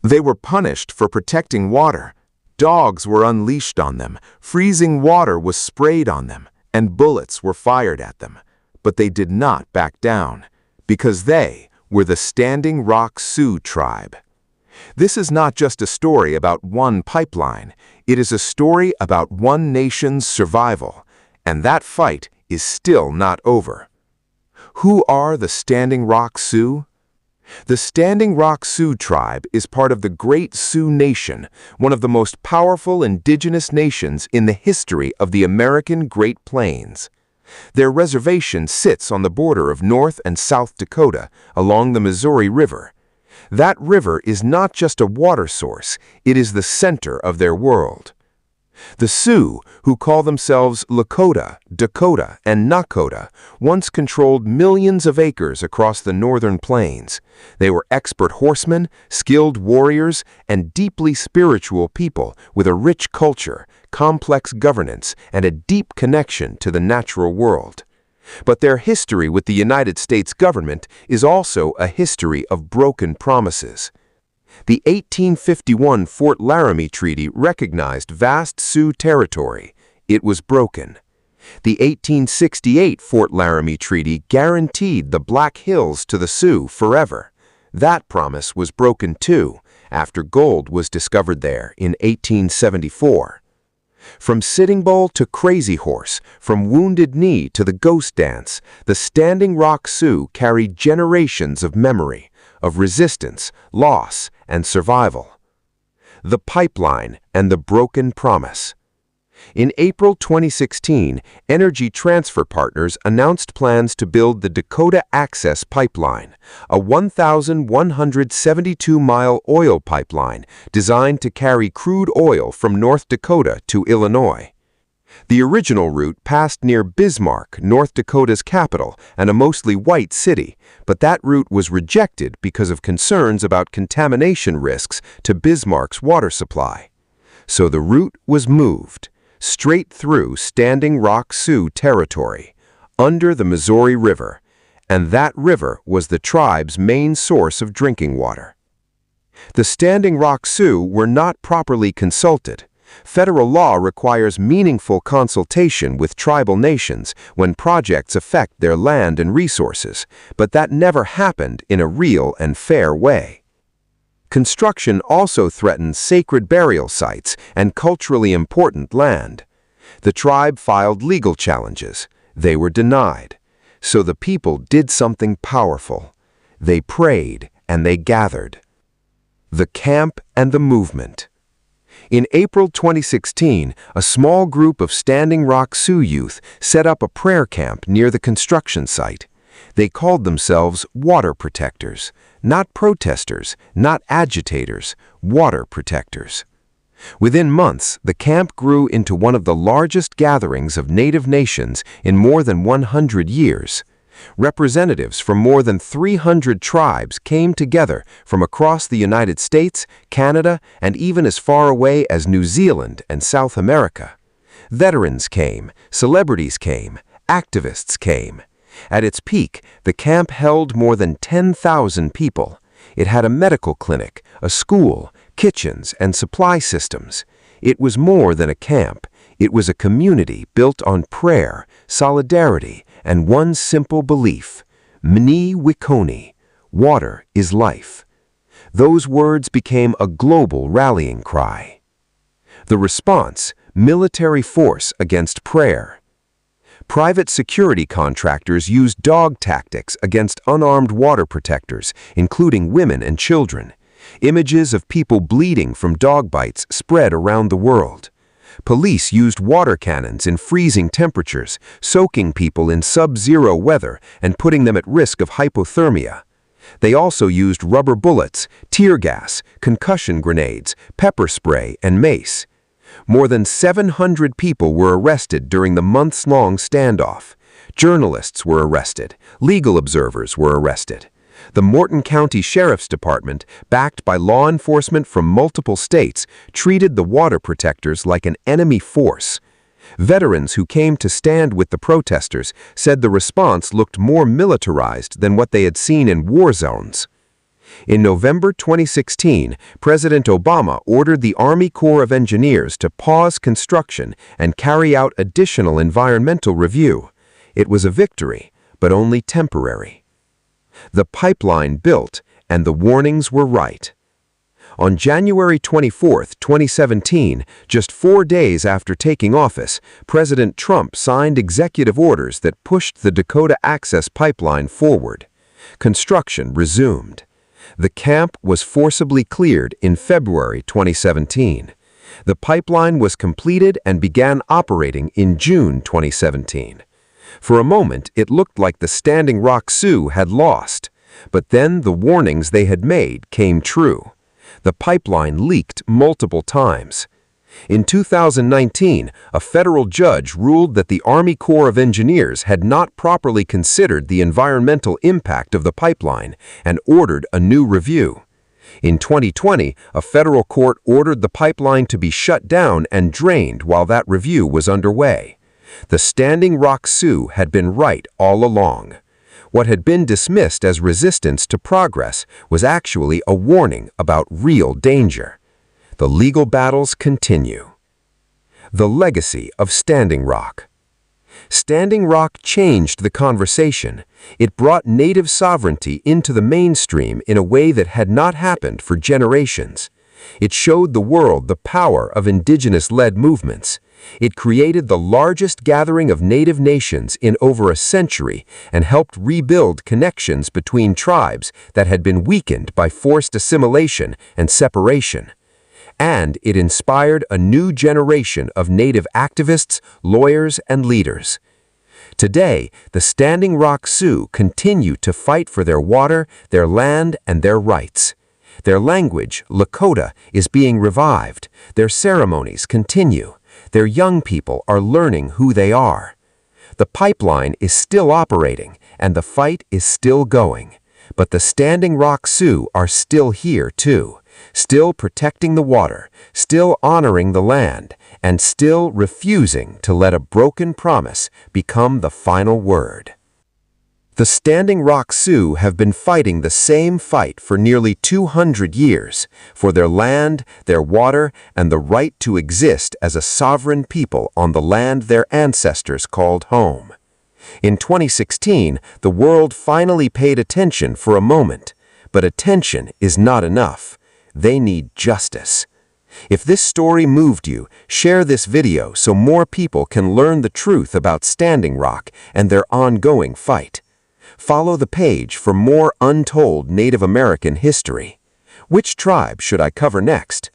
They were punished for protecting water. Dogs were unleashed on them, freezing water was sprayed on them, and bullets were fired at them. But they did not back down, because they were the Standing Rock Sioux Tribe. This is not just a story about one pipeline, it is a story about one nation's survival, and that fight is still not over. Who are the Standing Rock Sioux? The Standing Rock Sioux Tribe is part of the Great Sioux Nation, one of the most powerful indigenous nations in the history of the American Great Plains. Their reservation sits on the border of North and South Dakota, along the Missouri River. That river is not just a water source, it is the center of their world. The Sioux, who call themselves Lakota, Dakota, and Nakota, once controlled millions of acres across the northern plains. They were expert horsemen, skilled warriors, and deeply spiritual people with a rich culture, complex governance, and a deep connection to the natural world. But their history with the United States government is also a history of broken promises. The 1851 Fort Laramie Treaty recognized vast Sioux territory. It was broken. The 1868 Fort Laramie Treaty guaranteed the Black Hills to the Sioux forever. That promise was broken too, after gold was discovered there in 1874. From Sitting Bull to Crazy Horse, from Wounded Knee to the Ghost Dance, the Standing Rock Sioux carried generations of memory, of resistance, loss, and survival. The Pipeline and the Broken Promise. In April 2016, Energy Transfer Partners announced plans to build the Dakota Access Pipeline, a 1,172-mile oil pipeline designed to carry crude oil from North Dakota to Illinois. The original route passed near Bismarck, North Dakota's capital, and a mostly white city, but that route was rejected because of concerns about contamination risks to Bismarck's water supply. So the route was moved straight through Standing Rock Sioux territory, under the Missouri River, and that river was the tribe's main source of drinking water. The Standing Rock Sioux were not properly consulted. Federal law requires meaningful consultation with tribal nations when projects affect their land and resources, but that never happened in a real and fair way. Construction also threatened sacred burial sites and culturally important land. The tribe filed legal challenges. They were denied. So the people did something powerful. They prayed and they gathered. The camp and the movement. In April 2016, a small group of Standing Rock Sioux youth set up a prayer camp near the construction site. They called themselves water protectors, not protesters, not agitators, water protectors. Within months, the camp grew into one of the largest gatherings of Native nations in more than 100 years. Representatives from more than 300 tribes came together from across the United States, Canada, and even as far away as New Zealand and South America. Veterans came, celebrities came, activists came. At its peak, the camp held more than 10,000 people. It had a medical clinic, a school, kitchens, and supply systems. It was more than a camp. It was a community built on prayer, solidarity, and one simple belief: Wiconi, water is life. Those words became a global rallying cry. The response: military force against prayer. Private security contractors used dog tactics against unarmed water protectors, including women and children. Images of people bleeding from dog bites spread around the world. Police used water cannons in freezing temperatures, soaking people in sub-zero weather and putting them at risk of hypothermia. They also used rubber bullets, tear gas, concussion grenades, pepper spray, and mace. More than 700 people were arrested during the months-long standoff. Journalists were arrested. Legal observers were arrested. The Morton County Sheriff's Department, backed by law enforcement from multiple states, treated the water protectors like an enemy force. Veterans who came to stand with the protesters said the response looked more militarized than what they had seen in war zones. In November 2016, President Obama ordered the Army Corps of Engineers to pause construction and carry out additional environmental review. It was a victory, but only temporary. The pipeline built, and the warnings were right. On January 24, 2017, just 4 days after taking office, President Trump signed executive orders that pushed the Dakota Access Pipeline forward. Construction resumed. The camp was forcibly cleared in February 2017. The pipeline was completed and began operating in June 2017. For a moment, it looked like the Standing Rock Sioux had lost, but then the warnings they had made came true. The pipeline leaked multiple times. In 2019, a federal judge ruled that the Army Corps of Engineers had not properly considered the environmental impact of the pipeline and ordered a new review. In 2020, a federal court ordered the pipeline to be shut down and drained while that review was underway. The Standing Rock Sioux had been right all along. What had been dismissed as resistance to progress was actually a warning about real danger. The legal battles continue. The legacy of Standing Rock. Standing Rock changed the conversation. It brought native sovereignty into the mainstream in a way that had not happened for generations. It showed the world the power of Indigenous-led movements. It created the largest gathering of native nations in over a century and helped rebuild connections between tribes that had been weakened by forced assimilation and separation. And it inspired a new generation of native activists, lawyers, and leaders. Today, the Standing Rock Sioux continue to fight for their water, their land, and their rights. Their language, Lakota, is being revived. Their ceremonies continue. Their young people are learning who they are. The pipeline is still operating, and the fight is still going. But the Standing Rock Sioux are still here, too. Still protecting the water, still honoring the land, and still refusing to let a broken promise become the final word. The Standing Rock Sioux have been fighting the same fight for nearly 200 years, for their land, their water, and the right to exist as a sovereign people on the land their ancestors called home. In 2016, the world finally paid attention for a moment, but attention is not enough. They need justice. If this story moved you, share this video so more people can learn the truth about Standing Rock and their ongoing fight. Follow the page for more untold Native American history. Which tribe should I cover next?